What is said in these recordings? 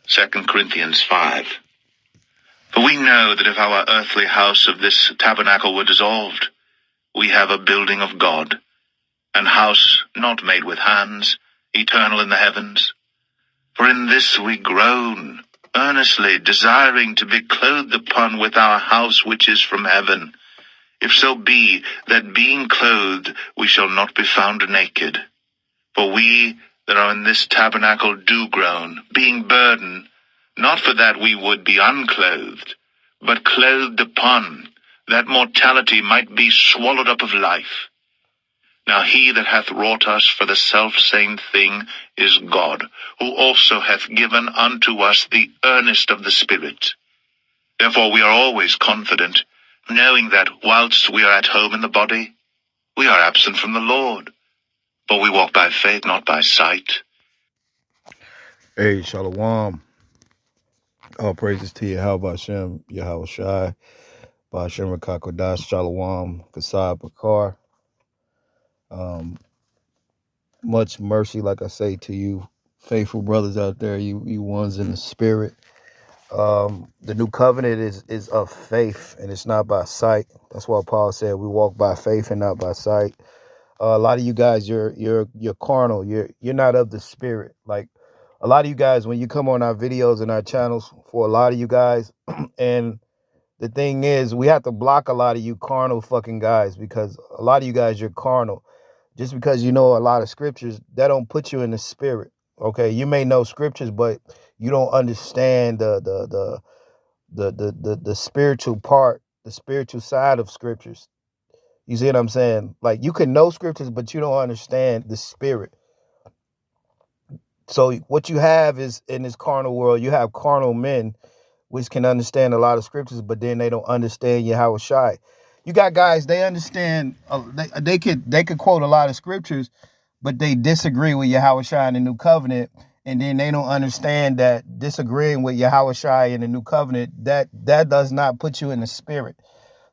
2 Corinthians 5. For we know that if our earthly house of this tabernacle were dissolved, we have a building of God, an house not made with hands, eternal in the heavens. For in this we groan, earnestly desiring to be clothed upon with our house which is from heaven, if so be that being clothed we shall not be found naked. For we that are in this tabernacle do groan, being burdened, not for that we would be unclothed, but clothed upon, that mortality might be swallowed up of life. Now he that hath wrought us for the selfsame thing is God, who also hath given unto us the earnest of the Spirit. Therefore we are always confident, knowing that whilst we are at home in the body, we are absent from the Lord. For we walk by faith, not by sight. Hey, Shalom. All praises to Yahweh Hashem, Yahweh Shai, Ba'ashem Rakakodash, Shalom, Kasab Bakar. Much mercy, like I say to you, faithful brothers out there, you ones in the spirit. The new covenant is of faith, and it's not by sight. That's why Paul said we walk by faith and not by sight. A lot of you guys, you're carnal. You're not of the spirit. Like a lot of you guys, when you come on our videos and our channels, for a lot of you guys, and the thing is, we have to block a lot of you carnal fucking guys, because a lot of you guys, you're carnal. Just because you know a lot of scriptures, that don't put you in the spirit. Okay, you may know scriptures, but you don't understand the spiritual part, the spiritual side of scriptures. You see what I'm saying? Like, you can know scriptures, but you don't understand the spirit. So what you have is, in this carnal world, you have carnal men which can understand a lot of scriptures, but then they don't understand Yahweh Shai. You got guys, they understand, they could quote a lot of scriptures, but they disagree with Yahweh Shai in the new covenant, and then they don't understand that disagreeing with Yahweh Shai in the new covenant, that does not put you in the spirit.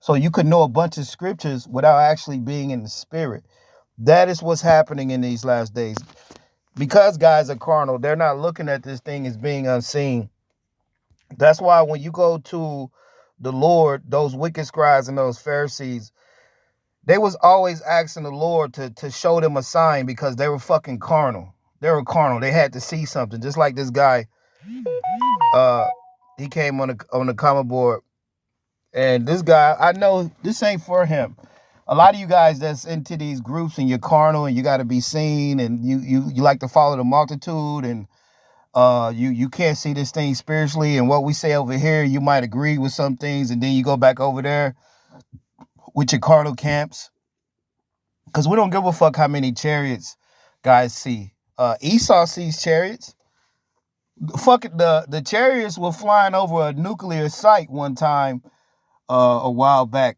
So you could know a bunch of scriptures without actually being in the spirit. That is what's happening in these last days. Because guys are carnal, they're not looking at this thing as being unseen. That's why when you go to the Lord, those wicked scribes and those Pharisees, they was always asking the Lord to show them a sign, because they were fucking carnal. They were carnal. They had to see something. Just like this guy, he came on the comment board, and this guy, I know this ain't for him. A lot of you guys that's into these groups and you're carnal and you got to be seen, and you like to follow the multitude, and you can't see this thing spiritually, and what we say over here, you might agree with some things, and then you go back over there with your carnal camps, because we don't give a fuck how many chariots guys see. Esau sees chariots. Fuck it, the chariots were flying over a nuclear site one time, a while back,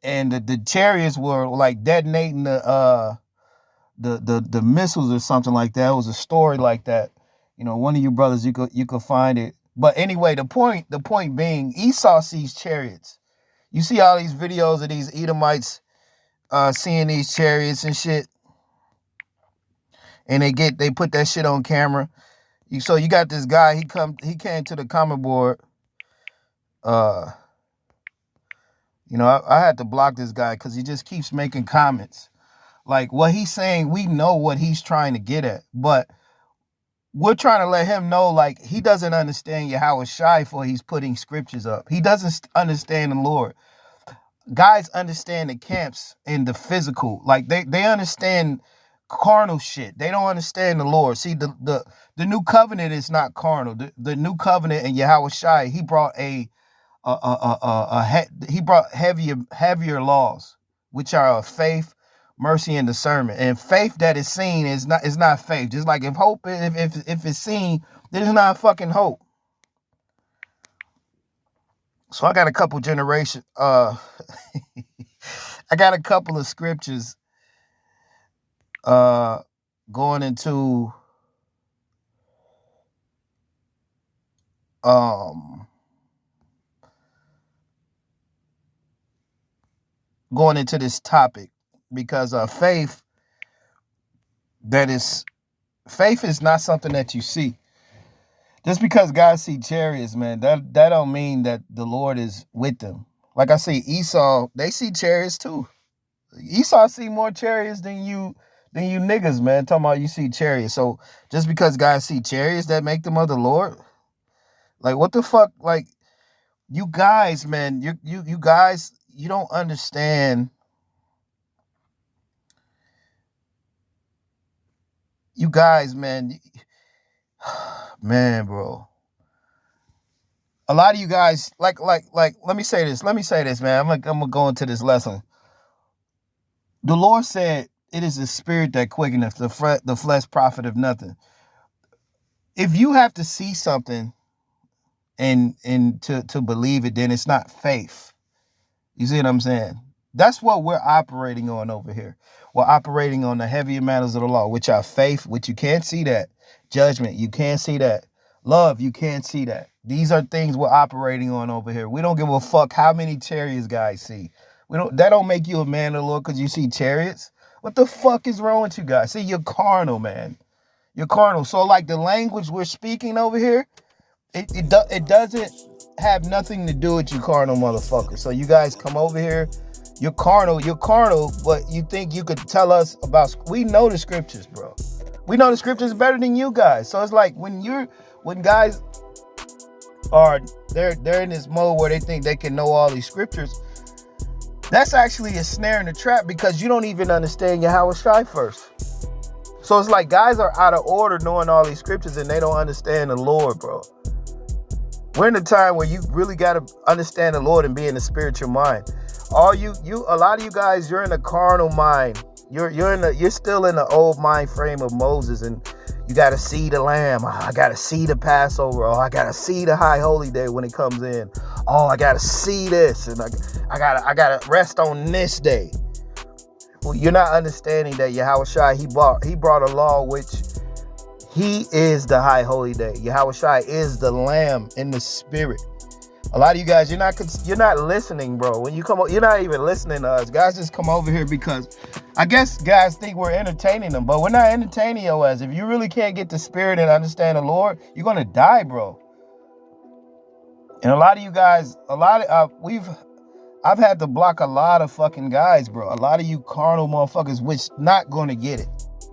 and the chariots were like detonating the missiles or something like that. It was a story like that. You know, one of you brothers, you could find it. But anyway, the point being, Esau sees chariots. You see all these videos of these Edomites seeing these chariots and shit, and they put that shit on camera. So you got this guy, he came to the comment board. You know, I had to block this guy because he just keeps making comments. Like, what he's saying, we know what he's trying to get at, but we're trying to let him know, like, he doesn't understand Yahweh Shai, for he's putting scriptures up. He doesn't understand the Lord. Guys understand the camps and the physical. Like, they understand carnal shit. They don't understand the Lord. See, the new covenant is not carnal. The new covenant and Yahweh Shai, he brought he brought heavier laws, which are of faith, mercy, and discernment. And faith that is seen is not faith. Just like if it's seen, there's not fucking hope. So I got a couple I got a couple of scriptures going into this topic, because faith is not something that you see. Just because guys see chariots, man, that don't mean that the Lord is with them. Like I say, Esau, they see chariots too. Esau see more chariots than you niggas, man. Talking about you see chariots. So just because guys see chariots, that make them of the Lord? Like what the fuck? Like you guys, man, you guys, you don't understand. You guys, man, man, bro. A lot of you guys, like, let me say this, man. I'm gonna go into this lesson. The Lord said, "It is the spirit that quickeneth, the flesh profiteth nothing." If you have to see something and to believe it, then it's not faith. You see what I'm saying? That's what we're operating on over here. We're operating on the heavier matters of the law, which are faith, which you can't see that. Judgment, you can't see that. Love, you can't see that. These are things we're operating on over here. We don't give a fuck how many chariots guys see. That don't make you a man of the Lord because you see chariots. What the fuck is wrong with you guys? See, you're carnal, man. You're carnal. So like the language we're speaking over here, it doesn't have nothing to do with you carnal motherfuckers. So you guys come over here, you're carnal, but you think you could tell us about, we know the scriptures, bro. We know the scriptures better than you guys. So it's like when guys are, they're in this mode where they think they can know all these scriptures, that's actually a snare and a trap because you don't even understand Yahweh Shai first. So it's like guys are out of order knowing all these scriptures and they don't understand the Lord, bro. We're in a time where you really got to understand the Lord and be in the spiritual mind. A lot of you guys, you're in a carnal mind. You're still in the old mind frame of Moses, and you got to see the lamb. Oh, I got to see the Passover. Oh, I got to see the high holy day when it comes in. Oh, I got to see this, and I got to rest on this day. Well, you're not understanding that Yahweh Shai, he brought a law which he is the high holy day. Yahweh Shai is the lamb in the spirit. A lot of you guys, you're not listening, bro. When you come, you're not even listening to us. Guys just come over here because I guess guys think we're entertaining them, but we're not entertaining your ass. If you really can't get the spirit and understand the Lord, you're gonna die, bro. And a lot of you guys, I've had to block a lot of fucking guys, bro. A lot of you carnal motherfuckers, which not gonna get it.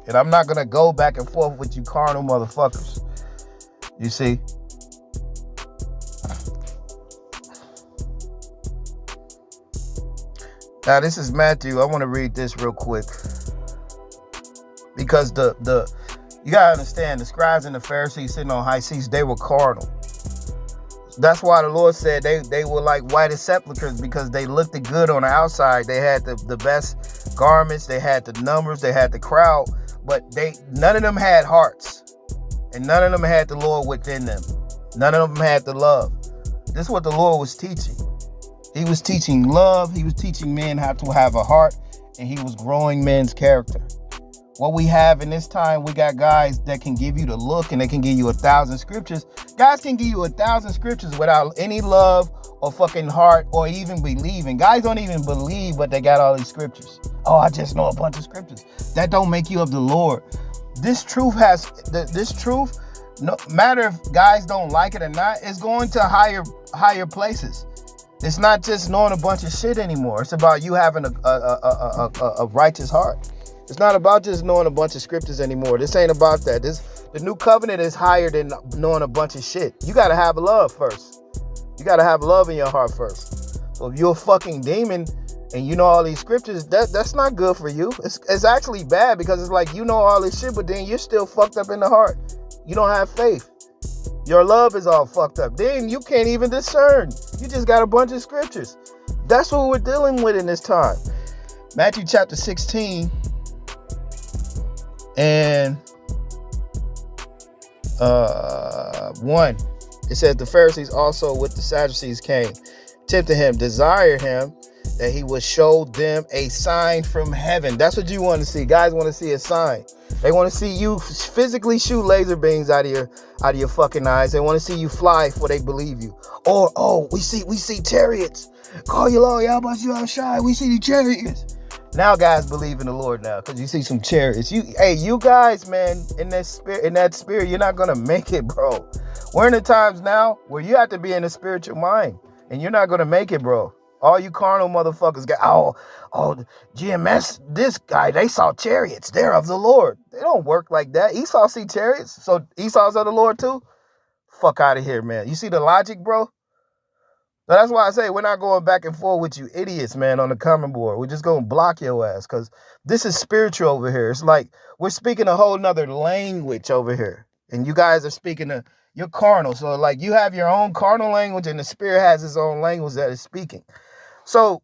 And I'm not gonna go back and forth with you carnal motherfuckers. You see? Now this is Matthew. I want to read this real quick. Because you gotta understand, the scribes and the Pharisees sitting on high seats, they were carnal. That's why the Lord said they were like white as sepulchres, because they looked good on the outside. They had the best garments, they had the numbers, they had the crowd, but none of them had hearts. And none of them had the Lord within them. None of them had the love. This is what the Lord was teaching. He was teaching love. He was teaching men how to have a heart, and he was growing men's character. What we have in this time, we got guys that can give you the look, and they can give you 1,000 scriptures. Guys can give you 1,000 scriptures without any love or fucking heart or even believing. Guys don't even believe, but they got all these scriptures. Oh, I just know a bunch of scriptures. That don't make you of the Lord. This truth, no matter if guys don't like it or not, it's going to higher places. It's not just knowing a bunch of shit anymore. It's about you having a righteous heart. It's not about just knowing a bunch of scriptures anymore. This ain't about that. The new covenant is higher than knowing a bunch of shit. You got to have love first. You got to have love in your heart first. So if you're a fucking demon and you know all these scriptures, that's not good for you. It's actually bad, because it's like you know all this shit, but then you're still fucked up in the heart. You don't have faith. Your love is all fucked up. Then you can't even discern. You just got a bunch of scriptures. That's what we're dealing with in this time. Matthew chapter 16 and 1. It says, the Pharisees also with the Sadducees came, tempted him, desired him that he would show them a sign from heaven. That's what you want to see. Guys want to see a sign. They want to see you physically shoot laser beams out of your fucking eyes. They want to see you fly before they believe you. Or, we see chariots. Call your Lord, Yahweh Shai. We see the chariots. Now guys believe in the Lord now, because you see some chariots. You guys, man, in that spirit, you're not gonna make it, bro. We're in the times now where you have to be in a spiritual mind, and you're not going to make it, bro. All you carnal motherfuckers got, GMS, this guy, they saw chariots. They're of the Lord. They don't work like that. Esau see chariots, so Esau's of the Lord too? Fuck out of here, man. You see the logic, bro? So that's why I say we're not going back and forth with you idiots, man, on the comment board. We're just going to block your ass because this is spiritual over here. It's like we're speaking a whole nother language over here. And you guys are speaking you're carnal. So like you have your own carnal language and the spirit has its own language that is speaking. So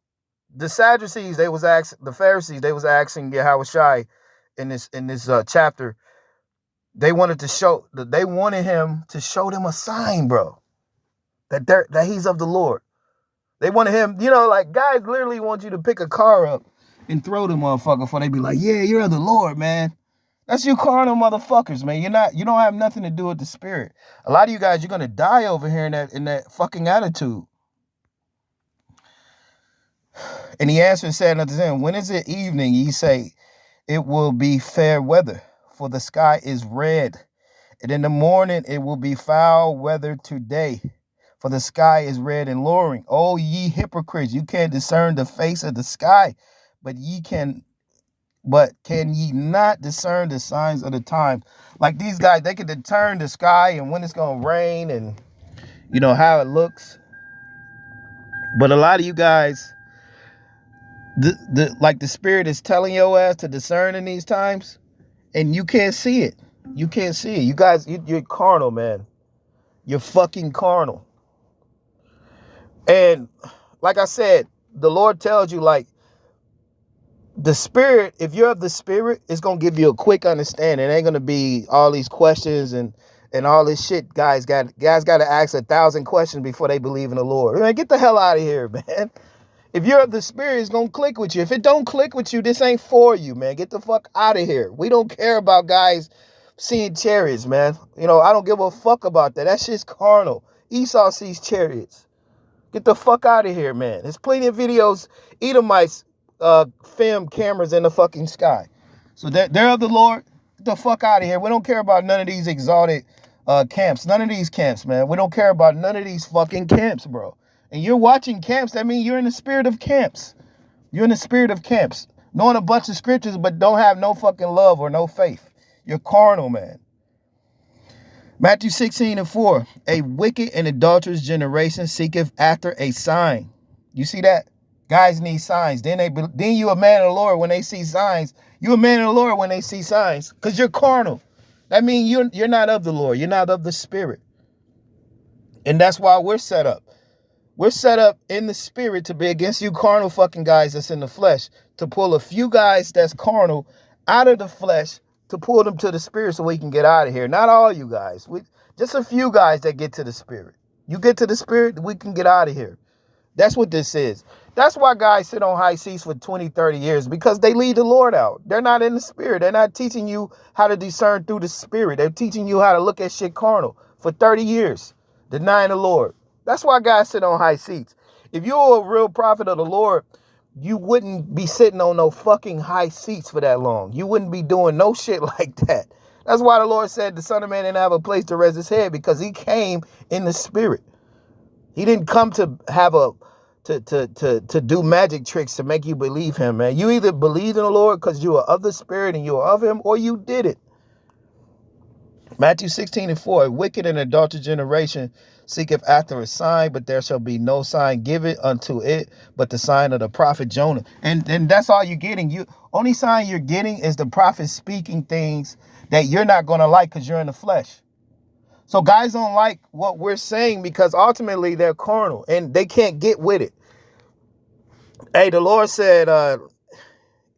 the Sadducees, the Pharisees, they was asking Yahushua in this chapter. They wanted him to show them a sign, bro. That he's of the Lord. They wanted him, like guys literally want you to pick a car up and throw the motherfucker before they be like, yeah, you're of the Lord, man. That's you carnal motherfuckers, man. You don't have nothing to do with the spirit. A lot of you guys, you're gonna die over here in that fucking attitude. And he answered and said unto them, when is it evening? Ye say, it will be fair weather, for the sky is red. And in the morning it will be foul weather today, for the sky is red and lowering. O ye hypocrites, you can't discern the face of the sky, but can ye not discern the signs of the time? Like these guys, they can discern the sky and when it's gonna rain and how it looks. But a lot of you guys, the spirit is telling your ass to discern in these times, and you can't see it. You can't see it. You guys, you're carnal, man. You're fucking carnal. And like I said, the Lord tells you, like, the spirit, if you're of the spirit, it's going to give you a quick understanding. It ain't going to be all these questions and all this shit. Guys got to ask 1,000 questions before they believe in the Lord. Man, get the hell out of here, man. If you're of the spirit, it's going to click with you. If it don't click with you, this ain't for you, man. Get the fuck out of here. We don't care about guys seeing chariots, man. I don't give a fuck about that. That shit's carnal. Esau sees chariots. Get the fuck out of here, man. There's plenty of videos, Edomites film cameras in the fucking sky. So they're of the Lord. Get the fuck out of here. We don't care about none of these exalted camps. None of these camps, man. We don't care about none of these fucking camps, bro. And you're watching camps, that means you're in the spirit of camps. You're in the spirit of camps. Knowing a bunch of scriptures, but don't have no fucking love or no faith. You're carnal, man. Matthew 16:4. A wicked and adulterous generation seeketh after a sign. You see that? Guys need signs. Then you a man of the Lord when they see signs. You a man of the Lord when they see signs. Because you're carnal. That means you're not of the Lord. You're not of the spirit. And that's why we're set up. We're set up in the spirit to be against you carnal fucking guys that's in the flesh. To pull a few guys that's carnal out of the flesh to pull them to the spirit so we can get out of here. Not all you guys. Just a few guys that get to the spirit. You get to the spirit, we can get out of here. That's what this is. That's why guys sit on high seats for 20, 30 years, because they leave the Lord out. They're not in the spirit. They're not teaching you how to discern through the spirit. They're teaching you how to look at shit carnal for 30 years, denying the Lord. That's why guys sit on high seats. If you're a real prophet of the Lord, you wouldn't be sitting on no fucking high seats for that long. You wouldn't be doing no shit like that. That's why the Lord said the Son of Man didn't have a place to rest his head, because he came in the spirit. He didn't come to have to do magic tricks to make you believe him, man. You either believe in the Lord because you are of the spirit and you are of him, or you did it. Matthew 16:4. A wicked and adulterous generation seeketh after a sign, but there shall be no sign given unto it but the sign of the prophet Jonah. And that's all you're getting. Only sign you're getting is the prophet speaking things that you're not going to like because you're in the flesh. So guys don't like what we're saying because ultimately they're carnal and they can't get with it. Hey, the Lord said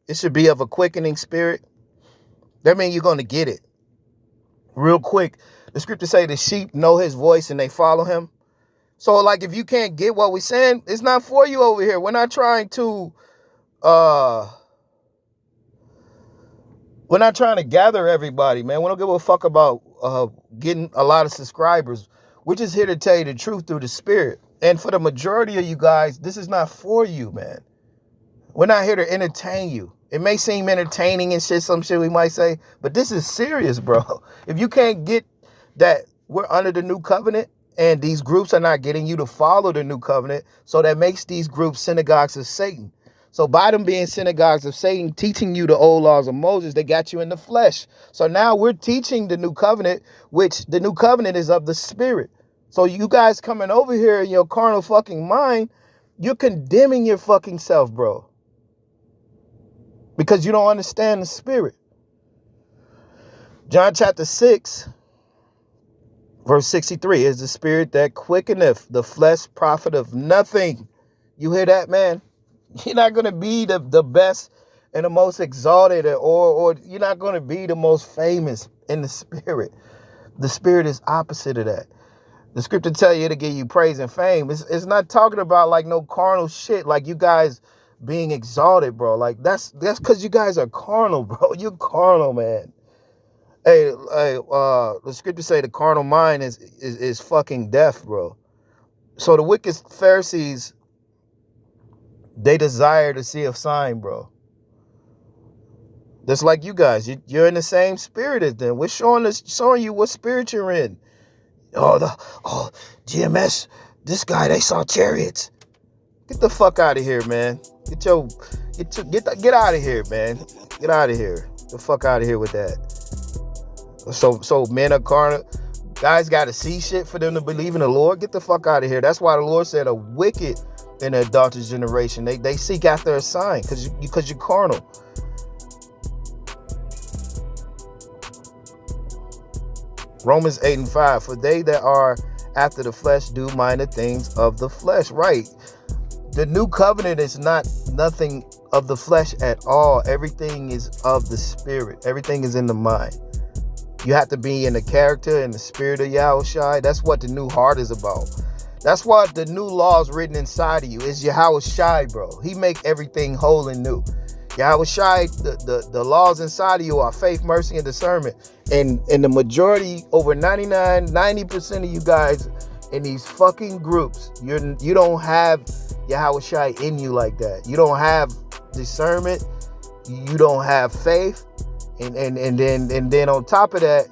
it should be of a quickening spirit. That means you're going to get it real quick. The scripture say the sheep know his voice and they follow him. So like if you can't get what we're saying, it's not for you over here. We're not trying to gather everybody, man. We don't give a fuck about getting a lot of subscribers. We're just here to tell you the truth through the spirit. And for the majority of you guys, this is not for you, man. We're not here to entertain you. It may seem entertaining and shit, some shit we might say, but this is serious, bro. If you can't get that we're under the new covenant, and these groups are not getting you to follow the new covenant. So that makes these groups synagogues of Satan. So by them being synagogues of Satan, teaching you the old laws of Moses, they got you in the flesh. So now we're teaching the new covenant, which the new covenant is of the spirit. So you guys coming over here in your carnal fucking mind, you're condemning your fucking self, bro. Because you don't understand the spirit. John chapter 6, verse 63 is the spirit that quickeneth, the flesh profiteth nothing. You hear that, man? You're not going to be the best and the most exalted, or you're not going to be the most famous in the spirit. The spirit is opposite of that. The scripture tell you to give you praise and fame. It's not talking about like no carnal shit, like you guys being exalted, bro. Like that's because you guys are carnal, bro. You're carnal, man. Hey, the scripture say the carnal mind is fucking death, bro. So the wicked Pharisees, they desire to see a sign, bro. Just like you guys, you're in the same spirit as them. We're showing you what spirit you're in. GMS, this guy, they saw chariots. Get the fuck out of here, man. Get out of here, man. Get out of here. Get the fuck out of here with that. So men are carnal. Guys got to see shit for them to believe in the Lord. Get the fuck out of here. That's why the Lord said a wicked in the adulterous generation. They seek after a sign because you're carnal. Romans 8:5. For they that are after the flesh do mind the things of the flesh. Right. The new covenant is not nothing of the flesh at all. Everything is of the spirit. Everything is in the mind. You have to be in the character and the spirit of Yahushua. That's what the new heart is about. That's what the new law is written inside of you. Is Yahushua, bro. He make everything whole and new. Yahushua, the laws inside of you are faith, mercy, and discernment. And the majority, over 90% of you guys in these fucking groups, you don't have Yahushua in you like that. You don't have discernment. You don't have faith. And then on top of that,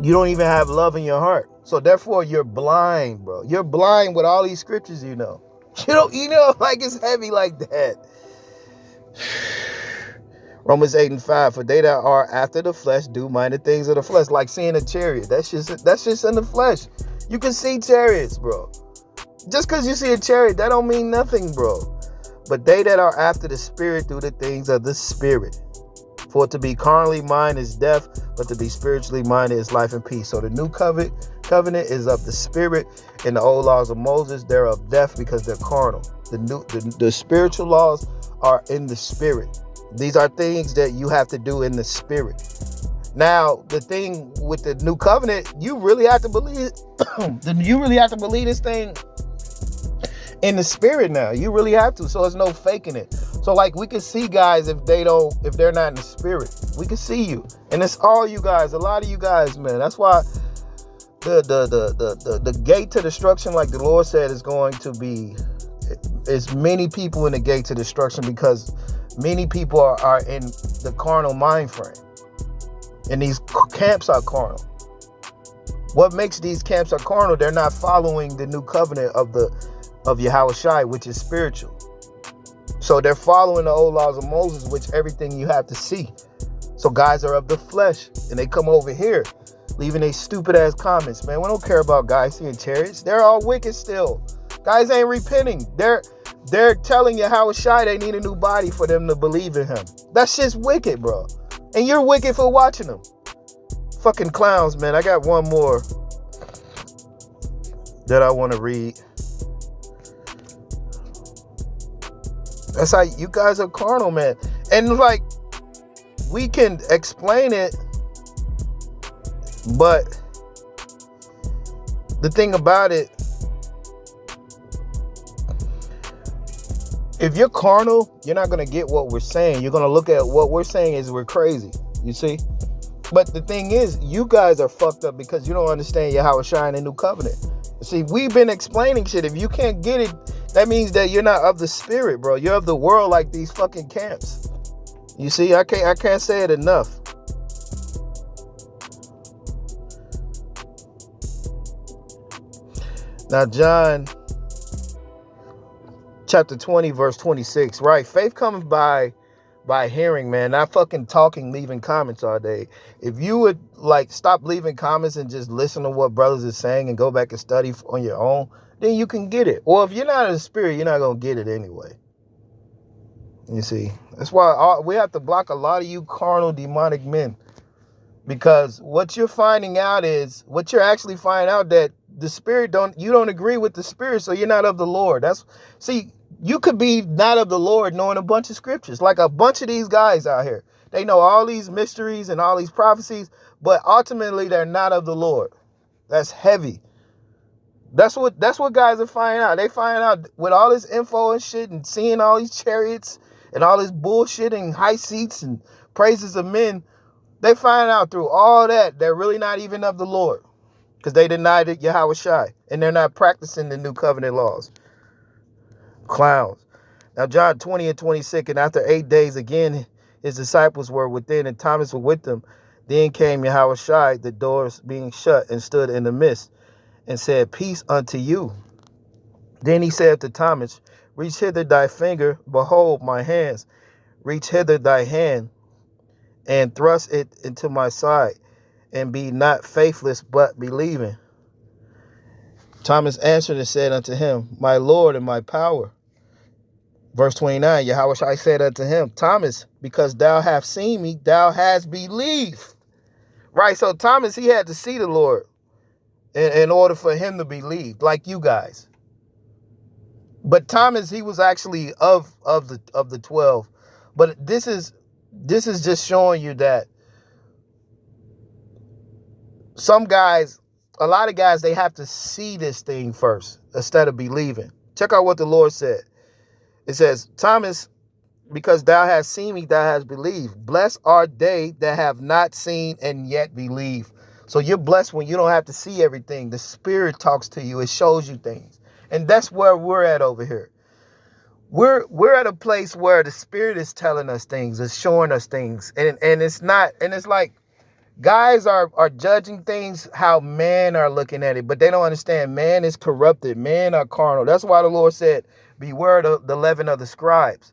you don't even have love in your heart. So therefore, you're blind, bro. You're blind with all these scriptures, you know. Like it's heavy like that. Romans 8:5. For they that are after the flesh do mind the things of the flesh, like seeing a chariot. That's just in the flesh. You can see chariots, bro. Just because you see a chariot, that don't mean nothing, bro. But they that are after the spirit do the things of the spirit. For to be carnally minded is death, but to be spiritually minded is life and peace. So the new covenant is of the spirit, and the old laws of Moses, they're of death because they're carnal. The spiritual laws are in the spirit. These are things that you have to do in the spirit. Now, the thing with the new covenant, you really have to believe this thing in the spirit now. You really have to. So there's no faking it. So like we can see guys if they're not in the spirit. We can see you. And it's all you guys, a lot of you guys, man. That's why the gate to destruction, like the Lord said, is going to be is many people in the gate to destruction, because many people are in the carnal mind frame. And these camps are carnal. What makes these camps are carnal? They're not following the new covenant of Yahushua, which is spiritual. So they're following the old laws of Moses, which everything you have to see. So guys are of the flesh, and they come over here, leaving they stupid ass comments. Man, we don't care about guys seeing chariots. They're all wicked still. Guys ain't repenting. They're telling Yahushua they need a new body for them to believe in him. That's just wicked, bro. And you're wicked for watching them. Fucking clowns, man. I got one more that I want to read. That's how you guys are carnal, man. And like, we can explain it, but the thing about it, if you're carnal, you're not going to get what we're saying. You're going to look at what we're saying as we're crazy, you see? But the thing is, you guys are fucked up because you don't understand Yahushua and the new covenant. See, we've been explaining shit. If you can't get it, that means that you're not of the spirit, bro. You're of the world, like these fucking camps. You see, I can't say it enough. Now, John chapter 20, verse 26, right? Faith comes by hearing, man, not fucking talking, leaving comments all day. If you would like stop leaving comments and just listen to what brothers are saying and go back and study on your own, then you can get it. Or if you're not in the spirit, you're not going to get it anyway. You see, that's why we have to block a lot of you carnal, demonic men, because what you're finding out is that the spirit you don't agree with the spirit, so you're not of the Lord. You could be not of the Lord knowing a bunch of scriptures, like a bunch of these guys out here. They know all these mysteries and all these prophecies, but ultimately they're not of the Lord. That's heavy. That's what guys are finding out. They find out with all this info and shit and seeing all these chariots and all this bullshit and high seats and praises of men. They find out through all that they're really not even of the Lord, because they denied it Yahweh Shai, and they're not practicing the new covenant laws. Clowns. Now, John 20 and 26, and after 8 days again, his disciples were within, and Thomas was with them. Then came Yahweh Shai, the doors being shut, and stood in the midst, and said, Peace unto you. Then he said to Thomas, Reach hither thy finger, behold my hands. Reach hither thy hand, and thrust it into my side, and be not faithless, but believing. Thomas answered and said unto him, My Lord and my power. Verse 29, Yahweh Shai said unto him, Thomas, because thou hast seen me, thou hast believed. Right, so Thomas, he had to see the Lord in order for him to believe, like you guys. But Thomas, he was actually of the 12. But this is just showing you that a lot of guys, they have to see this thing first instead of believing. Check out what the Lord said. It says, Thomas, because thou hast seen me, thou hast believed. Blessed are they that have not seen and yet believe. So you're blessed when you don't have to see everything. The Spirit talks to you. It shows you things. And that's where we're at over here. We're at a place where the Spirit is telling us things, it's showing us things. And it's like guys are judging things how men are looking at it, but they don't understand man is corrupted. Men are carnal. That's why the Lord said, beware the leaven of the scribes.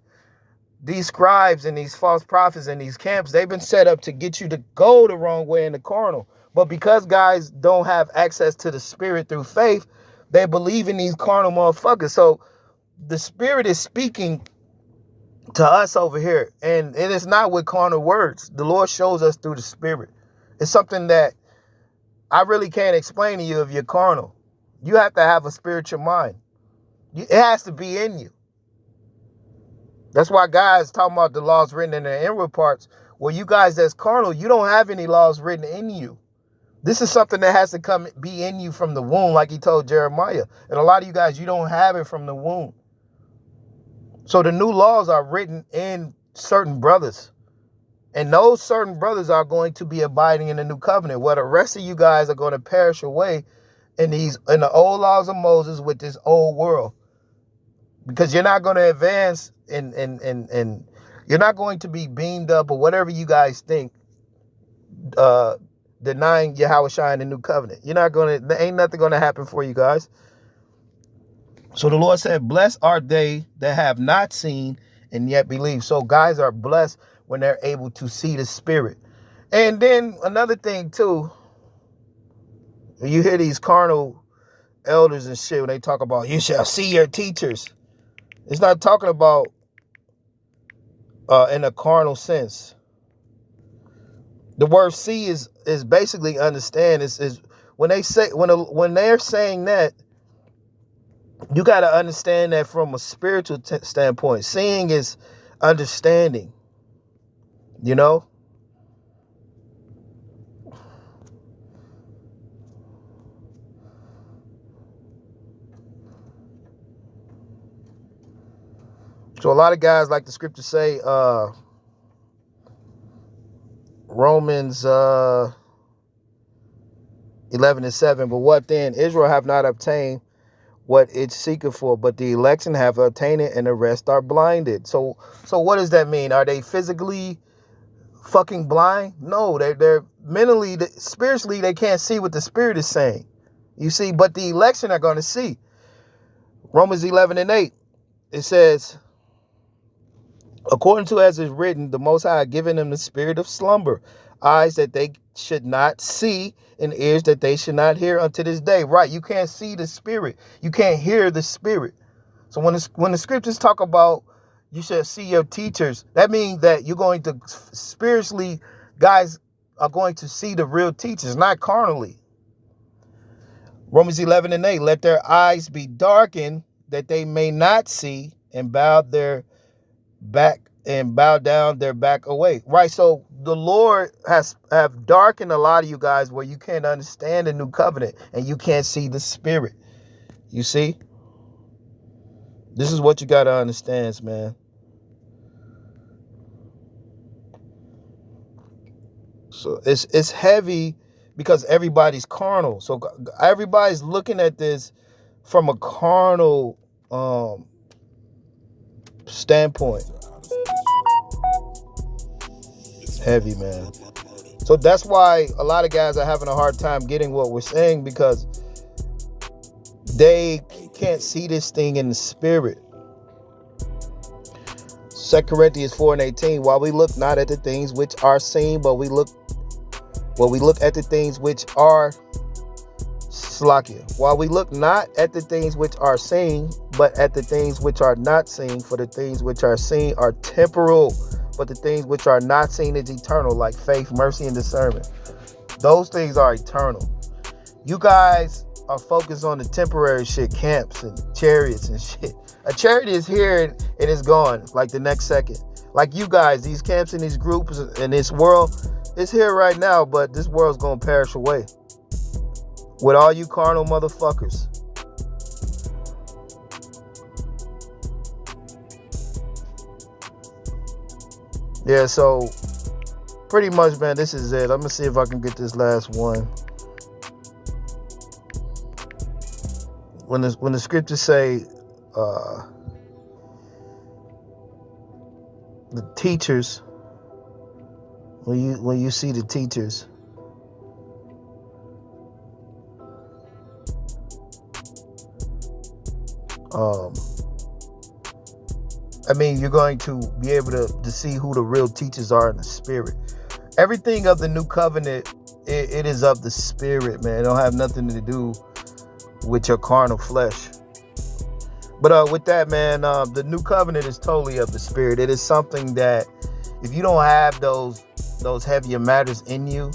These scribes and these false prophets and these camps, they've been set up to get you to go the wrong way in the carnal. But because guys don't have access to the Spirit through faith, they believe in these carnal motherfuckers. So the Spirit is speaking to us over here. And it is not with carnal words. The Lord shows us through the Spirit. It's something that I really can't explain to you if you're carnal. You have to have a spiritual mind. It has to be in you. That's why guys talking about the laws written in their inward parts. Well, you guys that's carnal, you don't have any laws written in you. This is something that has to be in you from the womb, like he told Jeremiah. And a lot of you guys, you don't have it from the womb. So the new laws are written in certain brothers. And those certain brothers are going to be abiding in the new covenant, where the rest of you guys are going to perish away in the old laws of Moses with this old world. Because you're not going to advance and you're not going to be beamed up or whatever you guys think, denying Yahweh Shai in the new covenant. There ain't nothing going to happen for you guys. So the Lord said, blessed are they that have not seen and yet believe. So guys are blessed when they're able to see the Spirit. And then another thing too, you hear these carnal elders and shit when they talk about you shall see your teachers. It's not talking about in a carnal sense. The word see is basically understand. Is when they say when they're saying that, you got to understand that from a spiritual standpoint. Seeing is understanding. You know? So a lot of guys, like the scripture say, Romans 11:7, but what then? Israel have not obtained what it seeketh for, but the election have obtained it, and the rest are blinded. So what does that mean? Are they physically fucking blind? No, they're mentally, spiritually, they can't see what the Spirit is saying. You see, but the election are going to see. Romans 11:8, it says, according to as is written, the Most High given them the spirit of slumber, eyes that they should not see and ears that they should not hear unto this day. Right, you can't see the spirit. You can't hear the spirit. So when the scriptures talk about you should see your teachers, that means that you're going to spiritually, guys are going to see the real teachers, not carnally. Romans 11:8, let their eyes be darkened that they may not see and bow down their back away. Right. So the Lord have darkened a lot of you guys where you can't understand the new covenant and you can't see the spirit. You see? This is what you got to understand, man. So it's heavy because everybody's carnal. So everybody's looking at this from a carnal standpoint. It's heavy, man. So that's why a lot of guys are having a hard time getting what we're saying, because they can't see this thing in the spirit. 2 Corinthians 4:18, while we look not at the things which are seen, but we look at the things which are Slakia. While we look not at the things which are seen, but at the things which are not seen, for the things which are seen are temporal, but the things which are not seen is eternal, like faith, mercy, and discernment. Those things are eternal. You guys are focused on the temporary shit, camps and chariots and shit. A chariot is here and it's gone like the next second. Like you guys, these camps and these groups and this world, it's here right now, but this world's gonna perish away with all you carnal motherfuckers. Yeah, so pretty much, man, this is it. I'm gonna see if I can get this last one. When the scriptures say the teachers, when you see the teachers, I mean, you're going to be able to see who the real teachers are in the spirit. Everything of the new covenant, it is of the spirit, man. It don't have nothing to do with your carnal flesh. But with that, man, the new covenant is totally of the spirit. It is something that if you don't have those heavier matters in you,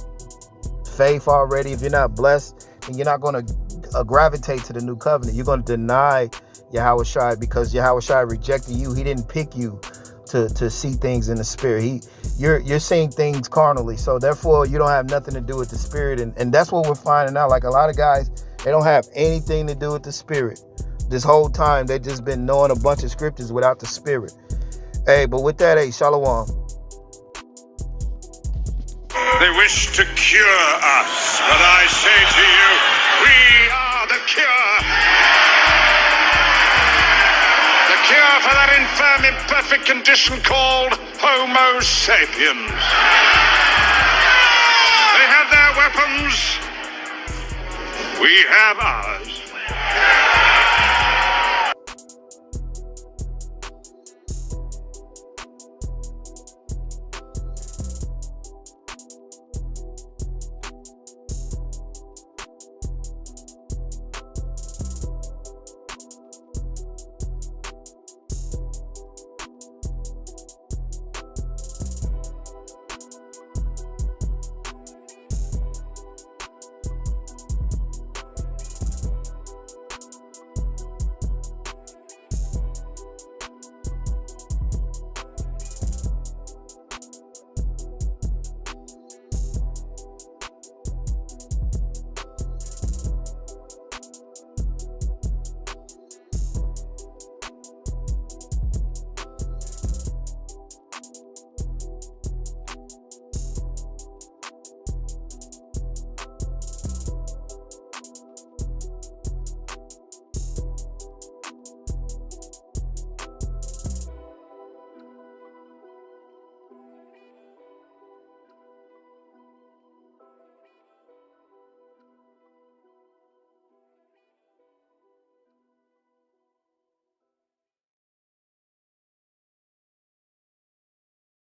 faith already, if you're not blessed, then you're not going to gravitate to the new covenant. You're going to deny Yahushua because Yahushua rejected you. He didn't pick you to see things in the spirit. You're seeing things carnally. So therefore, you don't have nothing to do with the spirit. And that's what we're finding out. Like a lot of guys, they don't have anything to do with the spirit. This whole time, they just been knowing a bunch of scriptures without the spirit. Hey, but with that, hey, shalom. They wish to cure us, but I say to you, we are the cure. The cure for that infirm, imperfect condition called Homo sapiens. They have their weapons. We have ours.